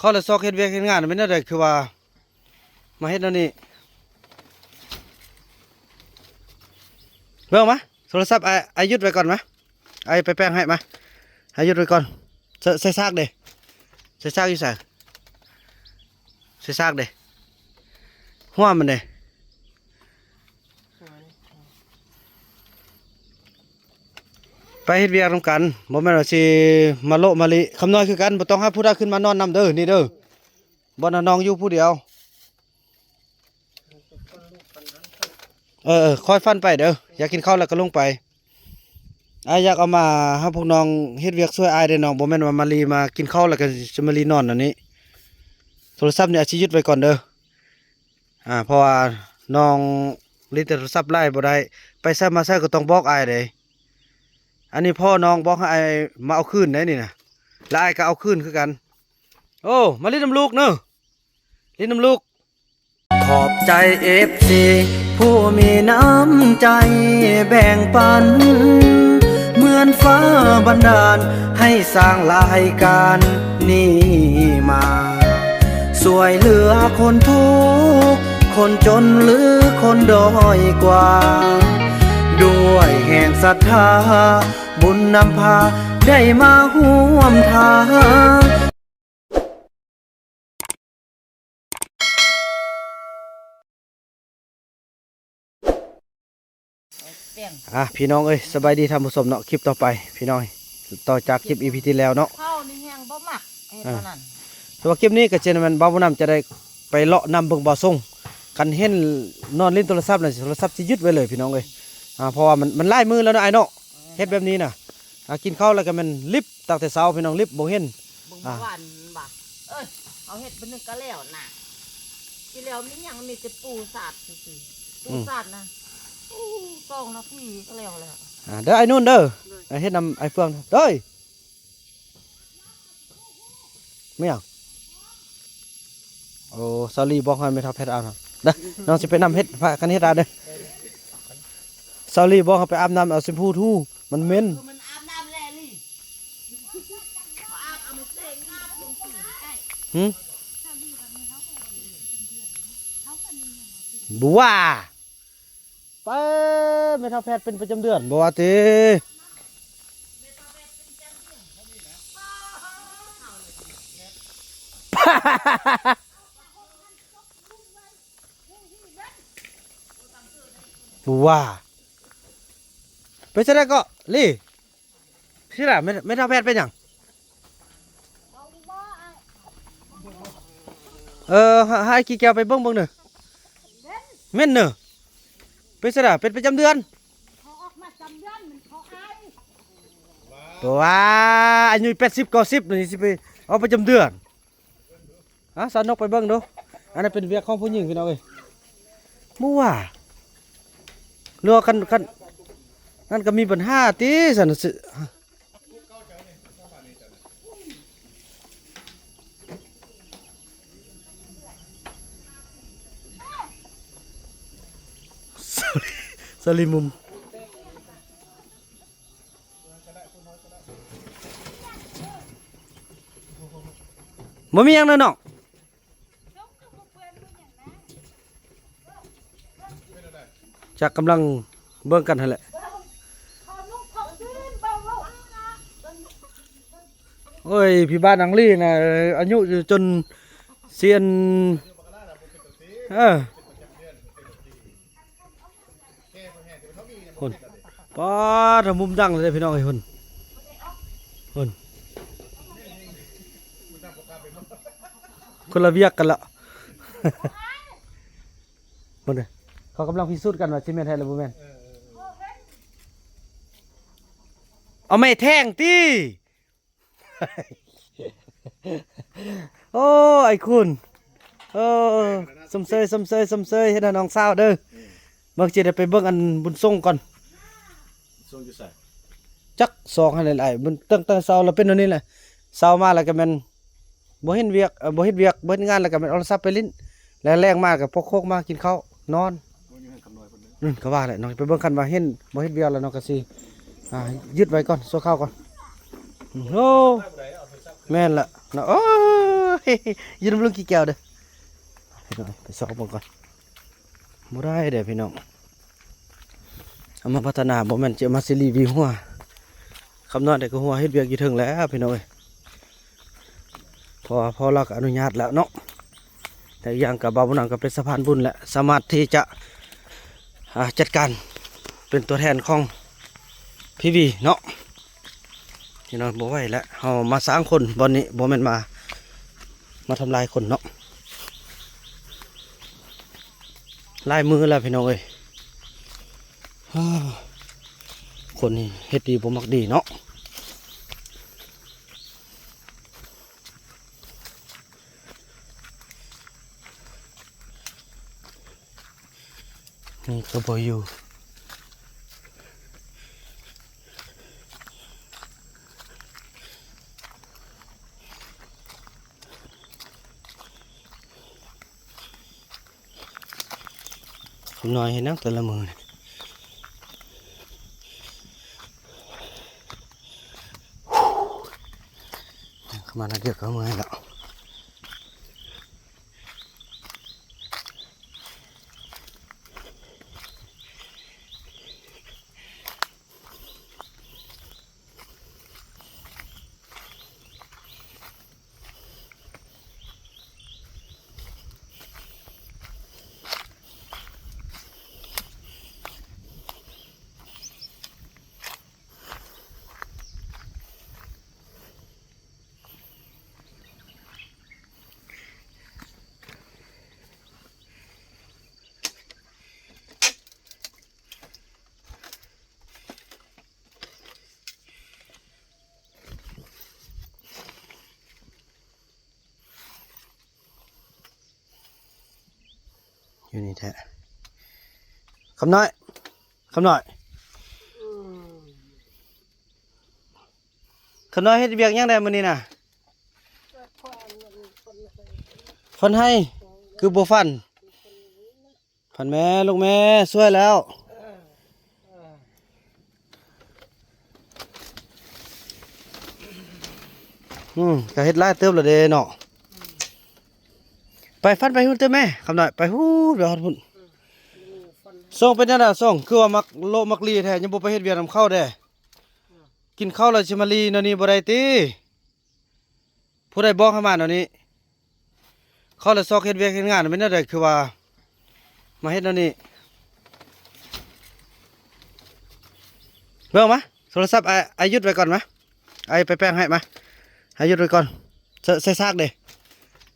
เขาเลยซอกเฮ็ดเวียกเฮ็ดงานไม่ได้เลยคือว่ามาเฮ็ดนั่นนี่เบิ่งมาโทรศัพท์ไอยุดไว้ก่อนมาไอไปแป้งให้มาไอยุดไว้ก่อนใส่ซากเด้ใส่ซากอยู่ใส่ใส่ซากเด้หัวมันเด้ไปเฮ็ดเวียกนำกันบ่แม่นว่าสิมาโลมาลิคำน้อยคือกันบ่ต้องให้ผู้ใดขึ้นมานอนนำเด้อนี่เด้อบ่น่ะน้องอยู่ผู้เดียวค่อยฟันไปเด้ออยากกินข้าวแล้วก็ลงไปอยากเอามาให้พวกน้องเฮ็ดเวียกช่วยอายได้น้องบ่แม่นว่ามาลีมากินข้าวแล้วก็จะมาลีนอนอันนี้โทรศัพท์เนี่ยอาจสิยึดไว้ก่อนเด้อเพราะว่าน้องลิโทรศัพท์ไล่บ่ได้ไปใช้มาใช้ก็ต้องบอกอายเด้อันนี้พ่อน้องบอกให้อายมาเอาคืนได้นี่นะแล้วอายก็เอาคืนคือกันโอ้มาลีน้ำลูกเด้อลีน้ำลูกขอบใจ FC ผู้มีน้ำใจแบ่งปันเหมือนฟ้าบันดาลให้สร้างรายการนี้มาสวยเหลือคนทุกข์คนจนหรือคนด้อยกว่าด้วยแห่งศรัทธาบุญนำพาได้มาร่วมทางพี่น้องเอ้ยสบายดีท่านผู้ชมเนาะคลิปต่อไปพี่น้องต่อจากคลิป EP ที่แล้วเนาะเข้านี่แห้งบ่มักเท่านั้นแต่ว่าคลิปนี้ก็เจนมันบ่าวบุญนำจะได้ไปเลาะนำเบิ่งบ่อส่งกันเห็นนอนเล่นโทรศัพท์น่ะโทรศัพท์สิยึดไว้เลยพี่น้องเอ้ยเพราะว่ามันลายมือแล้วเนาะไอ้เนาะเฮ็ดแบบนี้น่ะกินข้าวแล้วก็มันลิฟตั้งแต่เช้าพี่น้องลิฟบ่เห็นบ่หวานบ่เอาเฮ็ดเป็นนึงก็แล้วน่ะที่แล้วมีหยังมีแต่ปูสาดซื่อๆปูสาดนะ2 นาทีก็แล้วเด้อไอ้นู่นเด้อเฮ็ดนำไอ้เฟืองเด้อไม่เอาโอ้ซาลีบอกให้ไม่ทับเพชรอาบน้ำเด้อน้องจะไปนำเฮ็ดพากันเฮ็ดอาเด้อซาลีบอกให้ไปอาบน้ำเอาแชมพูทูมันเหม็นมันอาบน้ำแล้วนี่อาบเอามาเซ็งอาบลงสีได้บัวไปไม่ทับแพทย์เป็นประจำเดือนบัวตีบัวไปซะแล้วก็ลี่ที่ไหนไม่ทับแพทย์เป็นอย่างให้กี่แก้วไปเบิ้งหนึ่งเม่นเนอะไปซะแล้วเป็นประจำเดือนตัวอายุ80-90นี่สิไปเอาประจำเดือนสานกไปเบิ้งดูอันนั้นเป็นเวียกของผู้หญิงพี่น้องเอ้ยมั่วเรือกันนั่นก็มีปัญหาตีสันสิสลิมุมบ่มีหยังเลยน้องจากกำลังเบิ่งกันหั่นแหละโอ้ยพี่บ้านนังลี่น่ะอายุจนเซียนคนป้าทำมุมดังเลยพี่น้องไอ้คนคนละเวียกกันละคนเลยเขากำลังพิสูจน์กันว่าซีเมนต์ไทยหรือบ่แม่นเอาไม่แท่งตีโอ้ไอ้คุณสมเสยเฮ็ดให้น้องสาวเด้อเบิ่งสิได้ไปเบิ่งอันบุญส่งก่อนส่งอยู่ไสจักซองให้หลายๆบุญตั้งเช้าแล้วเป็นอันนี้แหละเช้ามาแล้วก็แม่นบ่เห็นเวียกบ่เฮ็ดเวียกบ่เฮ็ดงานแล้วก็แม่นเอาโทรศัพท์ไปลิ้นแล้วแรงมากก็พกโคกมากินข้าวนอนก็ว่าแหละน้องไปเบิ่งคันว่าเห็นบ่เฮ็ดเวียกแล้วน้องก็สิยึดไว้ก่อนโซ่ข้าวก่อนโอ้แม่นละนะโอ้ ยยืนน้ำลุงกี่แก้วเด้อพี่น้องไปสอบมันก่อนบ่ได้เด้อพี่น้องเอามาพัฒนาบ่แม่นจะมาสิรีวิวหัวคำนวณแต่ก็หัวเฮ็ดเวียกอยู่ถึงแล้วพี่น้องเอ้ยพอเราก็อนุญาตแล้วเนาะแต่อีกอย่างกับบ่าวบุญนำก็เป็นสะพานบุญแหละสามารถที่จะจัดการเป็นตัวแทนของพี่บีเนาะพี่น้องบ่ไหวแล้วเฮามาสร้างคนบ่นี้บ่แม่นมาทำลายคนเนาะลายมือแล้วพี่น้องเอ้ยคนนี้เฮ็ดดีบ่มักดีเนาะนี่ก็บ่อยู่ผมน้อยเห็นนักแต่ละมือนี่เข้ามานักเดียวก็เมื่อยแล้วอยู่นี่แท้คำน้อยคำน้อยคำน้อยเฮ็ดเวียกยังไงมื้อนี้น่ะฟันให้คือบ่ฟันแม่ลูกแม่ช่วยแล้วก็เฮ็ดหลายเติบแล้วเด้เนาะไปฟันไปหุ่นเต้แม่คำหน่อยไปฮู้เดี๋ยวหุ่นส่งเป็นจังได๋ส่งคือว่ามักโลมักลีแท้ยังบ่ไปเฮ็ดเวียกนำเข้าเด้กินข้าวแล้วสิมาลีแนวนี้บ่ได้ติผู้ใดบอกให้มาแนวนี้เขาแล้วซอกเฮ็ดเวียกเฮ็ดงานเป็นจังได๋คือว่ามาเฮ็ดแนวนี้เบิ่งมาโทรศัพท์อายุดไว้ก่อนมาไปแป้งให้มาอายุดไว้ก่อนใส่ซากเด้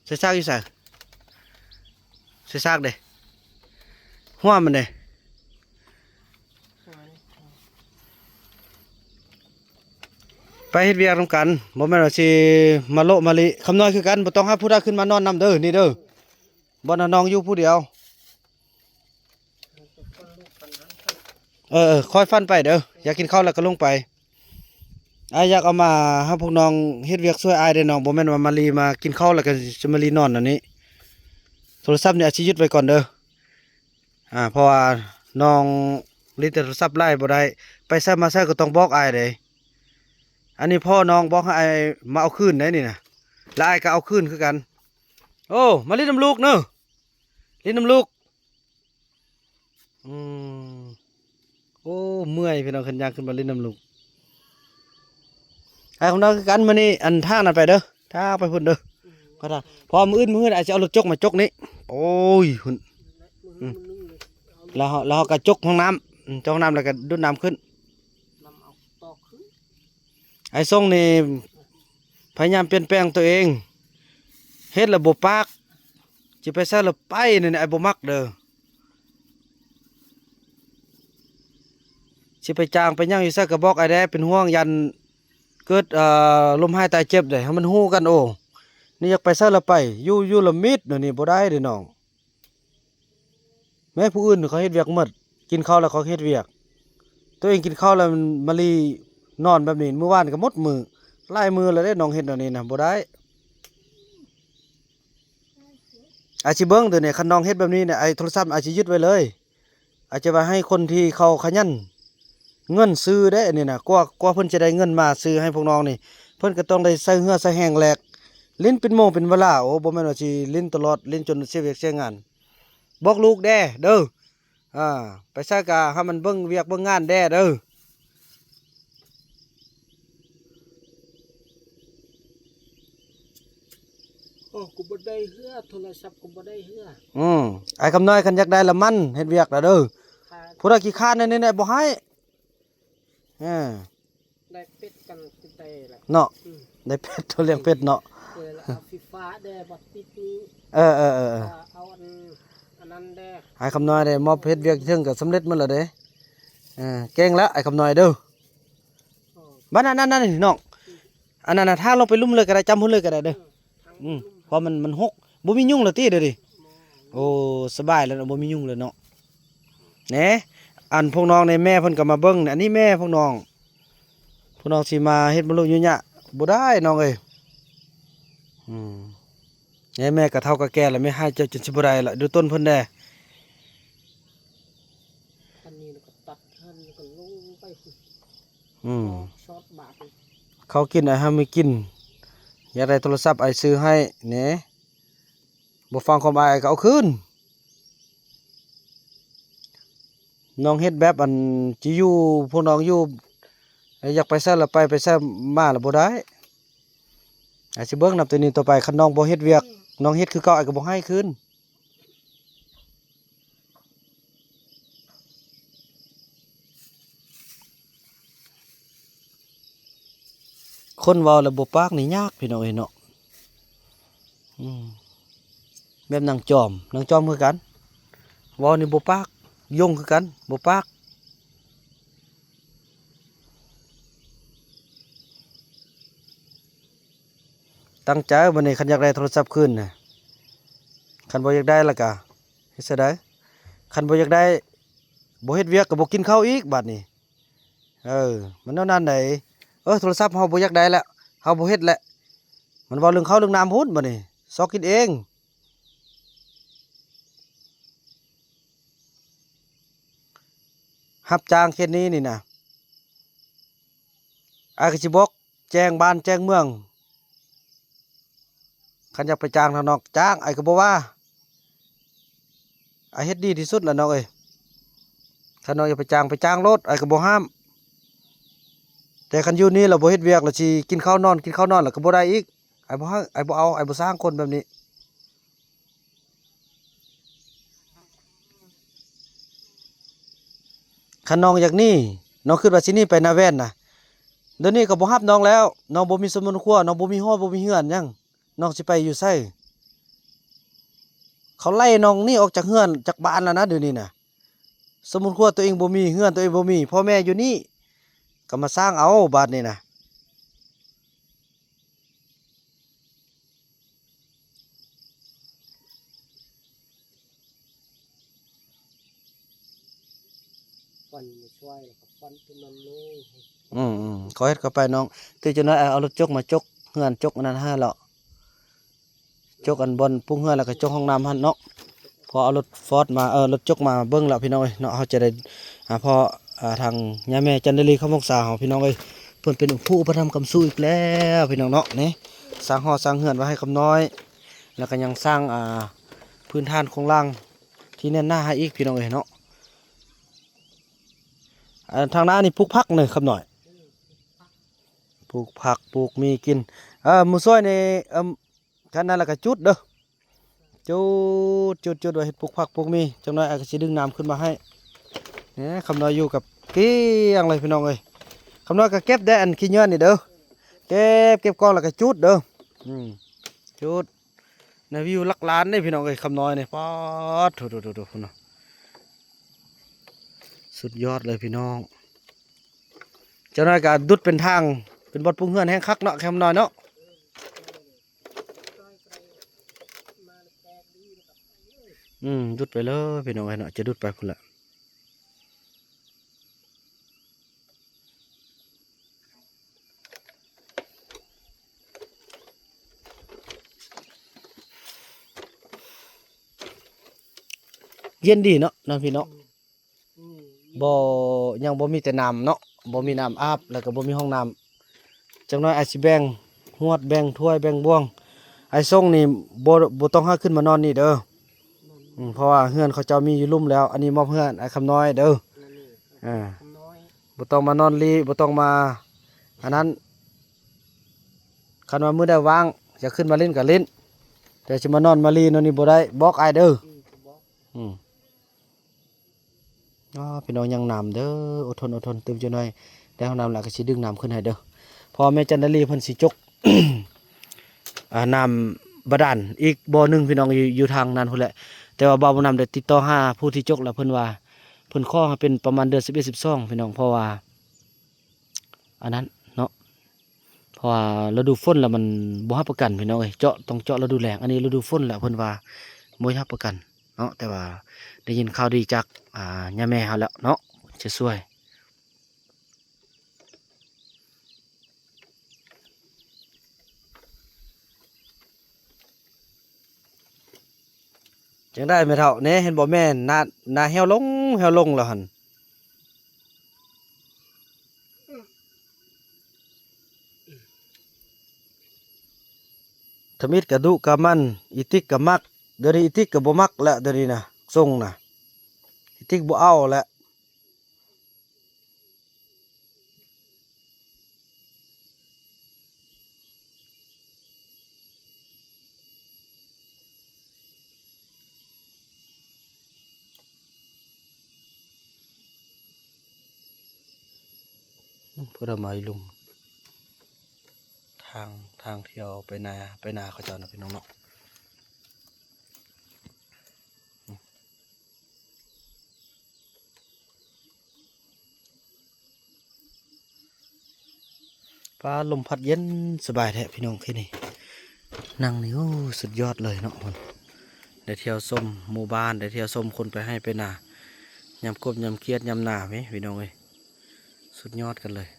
ใส่ซากอยู่ไสใส่ซากเด้หัวมันเด้ไปเฮ็ดเวียกนำกันบ่แม่นว่าสิมาโละมาลิคำน้อยคือกันบ่ต้องหาผู้ใดขึ้นมานอนนำเด้อนี่เด้อบ่น่ะน้องอยู่ผู้เดียวคอยฟันไปเด้ออยากกินข้าวแล้วก็ลงไปอยากเอามาให้พวกน้องเฮ็ดเวียกช่วยอายได้น้องบ่แม่นว่ามาลีมากินข้าวแล้วก็จะมาลีนอนอันนี้โทรศัพท์นี่อาจสิยึดไว้ก่อนเด้อเพราะว่าน้องลิ้นแต่โทรศัพท์ไล่บ่ได้ไปใช้มาใช้ก็ต้องบอกอายเด้อันนี้พ่อน้องบอกให้อายมาเอาคืนได้นี่นะแล้วอายก็เอาคืนคือกันโอ้มาลิ้นน้ำลูกเนอะลิ้นน้ำลูกโอ้เมื่อยพี่น้องขึ้นยางขึ้นมาลิ้นน้ำลูกไอ้ของเราคือกันมื้อนี้อันทางนั้นไปเด้อทางไปพุ่นเด้อก็ได้พอมื้ออื่นอาจจะเอารถจกมาจกนี้โอ้ยหุ่นแล้วก็จกห้องน้ำจกห้องน้ำแล้วก็ดูดน้ำขึ้นไอ้ส่งนี่พยายามเปลี่ยนแปลงตัวเองเฮ็ดระบบปากจะไปใส่ระบบไปนี่ไอ้บ่มักเด้อสิไปจ้างไปย่างอยู่ใส่กระบอกไอ้แด้เป็นห่วงยันเกิดลมหายตายเจ็บได้ให้มันฮู้กันโอ้นี่อยากไปใส่ระไปอยู่ละมิดนี่บ่ได้เด้อน้องแม้ผู้อื่นเขาเฮ็ดเวียกหมดกินข้าวแล้วเขาเฮ็ดเวียกตัวเองกินข้าวแล้วมันมาลีนอนแบบนี้เมื่อวานก็หมดมือไล่มือแล้วได้น้องเฮ็ดอันนี้นะบ่ได้อาจสิเบิ่งตัวนี้คันน้องเฮ็ดแบบนี้เนี่ยไอ้โทรศัพท์อาจสิยึดไว้เลยอาจจะว่าให้คนที่เขาขยันเงินซื้อได้อันนี้นะกว่าเพิ่นจะได้เงินมาซื้อให้พวกน้องนี่เพิ่นก็ต้องได้ใส่เหือใส่แห้งแหลก ลิ้นเป็นโมงเป็นเวลาโอ้บ่แม่นว่าสิลิ้นตลอดลิ้นจนเสียเวียกเสียงานบอกลูกแด้เด้อไปซะกะให้มันเบิ่งเวียกเบิ่งงานแด้เด้อ โอ้กูบ่ได้เฮือโทรศัพท์กูบ่ได้เฮือ ไอ้คำน้อยคันอยากได้ละมันเฮ็ดเวียกละเด้อ ค่า ผู้ใดขี้คร้านนี่บ่ให้ได้เป็ดกันติดได้แหละ เนาะ อืม ได้เป็ดตัวเลี้ยงเป็ดเนาะ แล้วเอาไฟฟ้าได้บ่ติดนี้ เออ เอาอันนั้นได้ ไอ้คำน้อยได้มอบเฮ็ดเวียกถึงก็สำเร็จหมดแล้วเด้เก่งแล้วไอ้คำน้อยเด้อ โอ้ บ้านนั้นนี่น้องอันนั้นน่ะถ้าลงไปลุ่มเลยก็ได้จำพุ่นเลยก็ได้เด้อ ทาง เพราะมันหกบ่มียุ่งแล้วติเด้อดิโอ้สบายแล้วเนาะบ่มียุ่งเลยเนาะแหน่อันพวกน้องในแม่เพิ่นก็มาเบิ่งเนี่ยอันนี้แม่พวกน้องสิมาเฮ็ดบ่รู้อยู่ยะบ่ได้น้องเอ้ยเนี่ยแม่ก็เฒ่าก็แก่แล้วแม่ให้เจ้าจนสิบ่ได้ละดูต้นเพิ่นแด่ อันนี้แล้วก็ตัดท่านแล้วก็ลงไปพุ่น ช็อตบาทเลย เขากินไอ้เฮาไม่กินอยากได้โทรศัพท์ไอ้ซื้อให้แหน่บ่ฟังความอ้ายก็เอาคืนน้องเฮ็ดแบบอันจิอยู่พวกน้องอยู่อยากไปซะแล้วไปซะมาแล้วบ่ได้อาจสิเบิ่งนับตัวนี้ต่อไปคันน้องบ่เฮ็ดเวียกน้องเฮ็ดคือเก่าอ้ายก็บ่ให้คืนคนเว้าแล้วบ่ปากนี่ยากพี่น้องเอ้ยเนาะแบบนางจอมคือกันเว้านี่บ่ปากยงคือกันบ่ปากตั้งใจวันนี้คันอยากได้โทรศัพท์คืนน่ะคันบ่อยากได้แล้วก็เฮ็ดซะได้คันบ่อยากได้บ่เฮ็ดเวียกก็บ่กินข้าวอีกบัดนี้มันแนวนั้นไดโทรศัพท์เฮาบ่อยากได้แล้วเฮาบ่เฮ็ดแล้วมันเว้าเรื่องข้าวเรื่องน้ำพุ่นบัดนี้ซอกกินเองรับจ้างเฮ็ดนี้นี่นะอ้ายก็สิบอกแจ้งบ้านแจ้งเมืองคันอยากไปจ้างทางนอกจ้างอ้ายก็บ่ว่าอ้ายเฮ็ดดีที่สุดแล้วน้องเอ้ยคันน้องอยากไปจ้างรถอ้ายก็บ่ห้ามแต่คันอยู่นี่เราบ่เฮ็ดเวียกเราสิกินข้าวนอนแล้วก็บ่ได้อีกอ้ายบ่ให้อ้ายบ่เอาอ้ายบ่สร้างคนแบบนี้คันน้องอยากหนี้น้องคิดว่าสิหนี้ไปนาแว่นน่ะเดี๋ยวนี้ก็บ่รับน้องแล้วน้องบ่มีสมุนครัวน้องบ่มีฮ้อบ่มีเฮือนหยังน้องสิไปอยู่ไสเขาไล่น้องหนี่ออกจากเฮือนจากบ้านแล้วนะเดี๋ยวนี้น่ะสมุนครัวตัวเองบ่มีเฮือนตัวเองบ่มีพ่อแม่อยู่นี่ก็มาสร้างเอาบาดนี้น่ะ ฟันมาช่วยแล้วก็ฟันตัวนั้นลง ขอเฮ็ดเข้าไปน้องที่จะน้อยเอารถจกมาจกเฮือนจกอันนั้นให้เลาะจกอันบนปุ้งเฮือนแล้วก็จกห้องน้ำหั่นเนาะพอเอารถฟอร์ดมารถจกมาเบิ่งแล้วพี่น้องเอ้ยเนาะเฮาจะได้พอทางย่าแม่จันดาลีคำวงศาเฮาพี่น้องเอ้ยเพิ่นเป็นผู้อุปถัมภ์คำสู้อีกแล้วพี่น้องเนาะนี่สร้างหอสร้างเฮือนไว้ให้คำน้อย แล้วก็ยังสร้างพื้นฐานของล่างที่แน่นหน้าให้อีกพี่น้องเอ้ยเนาะทางหน้านี่ปลูกผักหน่อยครับหน่อยปลูกผักปลูกมีกินหมูซอยในคันนั้นแล้วก็จุดเด้อจุดไว้เฮ็ดปลูกผักปลูกมีจังน้อยอาจจะสิดึงน้ำขึ้นมาให้เนี่ยคำน้อยอยู่กับเกี้ยงเลยพี่น้องเอ้ยคำน้อยก็เก็บได้อันขี้เงื่อนนี่เด้อเก็บก้อนแล้วก็จุดเด้อจุดในวิวลักล้านนี่พี่น้องเอ้ยคำน้อยนี่ป๊อดโถๆๆๆพุ่นน่ะสุดยอดเลยพี่น้องเจ้าน้อยก็ดุดเป็นทางเป็นบอดปรุงเฮือนแห้งคักเนาะแคมน้อยเนาะดุดไปเลยพี่น้องไอ้เนาะจะดุดไปพุ่นละเย็นดีเนาะน้องพี่เนาะบ่ยังบ่มีแต่น้ำเนาะบ่มีน้ำอาบแล้วก็บ่มีห้องน้ำจังน้อยอาจสิแบ่งหวดแบ่งถ้วยแบ่งบ่วง ไอ้ส่งนี่บ่ต้องหาขึ้นมานอนนี่เด้อเพราะว่าเฮือนเขาเจ้ามีอยู่ลุ่มแล้ว อันนี้มอบเฮือนไอ้คำน้อยเด้อ นั่นนี่ อ่า คำน้อย บ่ต้องมานอนลีบ่ต้องมาอันนั้นคันว่ามื้อใดว่างจะขึ้นมาเล่นก็เล่นแต่สิมานอนมาลีนอนนี่บ่ได้บอกอ้ายเด้อ ก็บอก อ๋อพี่น้องยังน้ำเด้ออดทนเติมจักหน่อยได้ห้องน้ำแล้วก็สิดึงน้ำขึ้นให้เด้อพอแม่จันทลีเพิ่นสิจก น้ำบาดาลอีกบ่อหนึงพี่น้องอยู่ทางนั้นพุ่นแหละแต่ว่าบ่าวบ่นำได้ติดต่อหาผู้ที่จกแล้วเพิ่นว่าเพิ่นขอให้เป็นประมาณเดือน11 12พี่น้องเพราะว่าอันนั้นเนาะเพราะว่าฤดูฝนแล้วมันบ่รับประกันพี่น้องเอ้ยเจาะต้องเจาะฤดูแล้งอันนี้ฤดูฝนแล้วเพิ่นว่าบ่รับประกันเนาะแต่ว่าได้ยินข่าวดีจากย่าแม่เฮาแล้วเนาะจะช่วยจังได้แม่เฒ่าแหน่เห็นบ่แม่นหน้าแฮวลงแล้วหั่นทมิดกะดุกะมันอีติกกะมักเดี๋ยวนี้อีติกกะบ่มักแล้วเดี๋ยวนี้น่ะส่งน่ะอีติกบ่เอาแล้วเพื่อมาอีลุมทางเที่ยวไปนาเขาเจ้านะพี่น้องเนาะฟ้าลมพัดเย็นสบายแท้พี่น้องที่นี่นั่งนี่โอ้สุดยอดเลยเนาะคนได้เที่ยวส้มหมู่บ้านได้เที่ยวส้มคนไปให้ไปนายำกบยำเคียดยำหนาไหมพี่น้องเอ้ยสุดยอดกันเลย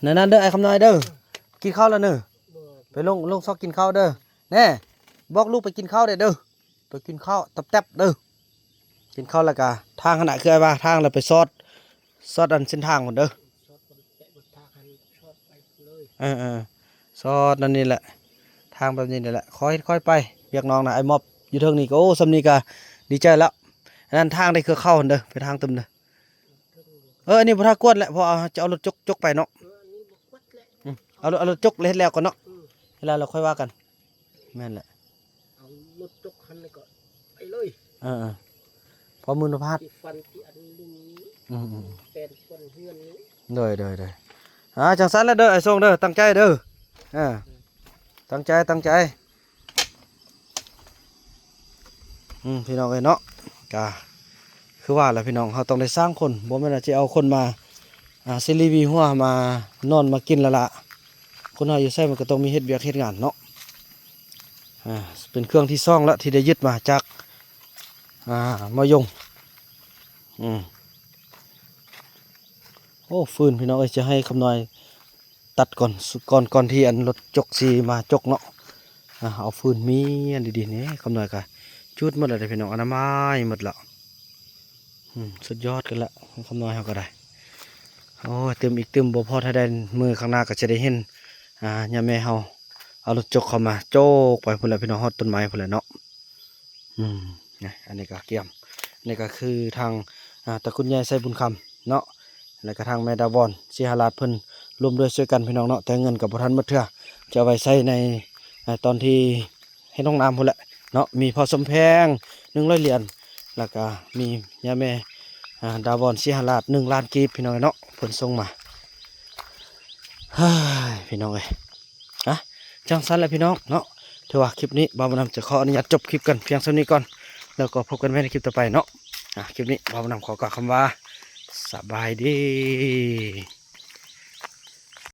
นั่นเด้อไอ้คำน้อยเด้อกินข้าวแล้วเนอะไปลงซอกกินข้าวเด้อแน่บอกลูกไปกินข้าวเด้อไปกินข้าวตับแตบเด้อกินข้าวแล้วก็ทางขนาดคือไอ้ว่าทางเราไปซอดอันเส้นทางหมดเด้อ ชอดคนแกะบนทางหันชอดไปเลย ซอดนั่นนี่แหละทางแบบนี้นี่แหละค่อยไปเรียกน้องนะไอ้มอบอยู่เทิงนี่ก็โอ้สำนีก็ดีใจแล้วอันนั้นทางได้คือเข้าเด้อไปทางตึมเด้ออันนี้พระกวดแหละเพอจะเอารถจกไปเนาะ อันนี้บอกวัดแหละ เอารถจกเล็ดแล้วก่อนเนาะเวลาเราค่อยว่ากันแม่นแหละ เอารถจกคันเลยก็ไปเลย พอมือพาด ที่ฟันที่อันนี้เป็นคนเฮือนนี้ เด้อจังสันแล้วเด้อไอ้ทรงเด้อตั้งใจเด้อตั้งใจพี่น้องเอ้ยเนาะกะคือว่าแหละพี่น้องเขาต้องได้สร้างคนบ่แม่นว่าจะเอาคนมาซีรีวีหัวมานอนมากินละละคนเราอยู่ใส่มันก็ต้องมีเฮ็ดเวียกเฮ็ดงานเนาะเป็นเครื่องที่ซ่องแล้วที่ได้ยึดมาจากมายงโอ้ฟืนพี่น้องเอ้ยจะให้คำน้อยตัดก่อนที่อันรถจกซีมาจกเนาะเอาฟืนมีอันดีๆนี่คำน้อยก็จุดหมดเลยพี่น้องอนามัยหมดแล้วสุดยอดกันละคำน้อยเขาก็ได้โอ้เติมอีกเติมบ่พอถ้าได้มือข้างหน้าก็จะได้เห็นย่าแม่เฮาเอารถจกเข้ามาโจกไปพุ่นละพี่น้องฮอดต้นไม้พุ่นละเนาะนี่อันนี้ก็เกี่ยมนี่ก็คือทางตระกูลยายไซบุญคำเนาะแล้วก็ทางแม่ดาวอนสิหาราชเพิ่นรวมด้วยช่วยกันพี่น้องเนาะแต่เงินกับบ่ทันหมดเทื่อจะเอาไว้ใช้ในตอนที่ให้น้องน้ำพุ่นแหละเนาะมีพอสมแพง100เหรียญแล้วก็มีย่าแม่ดาวอนสิหาราช1 ล้านกีบพี่น้องเนาะเพิ่นส่งมาพี่น้องเอ้ยจังสันแหละพี่น้องเนาะถือว่าคลิปนี้บ่าวบุญนำจะขออนุญาตจบคลิปกันเพียงเท่านี้ก่อนแล้วก็พบกันใหม่ในคลิปต่อไปเนาะคลิปนี้บ่าวบุญนำขอกล่าวคำว่าสบายดี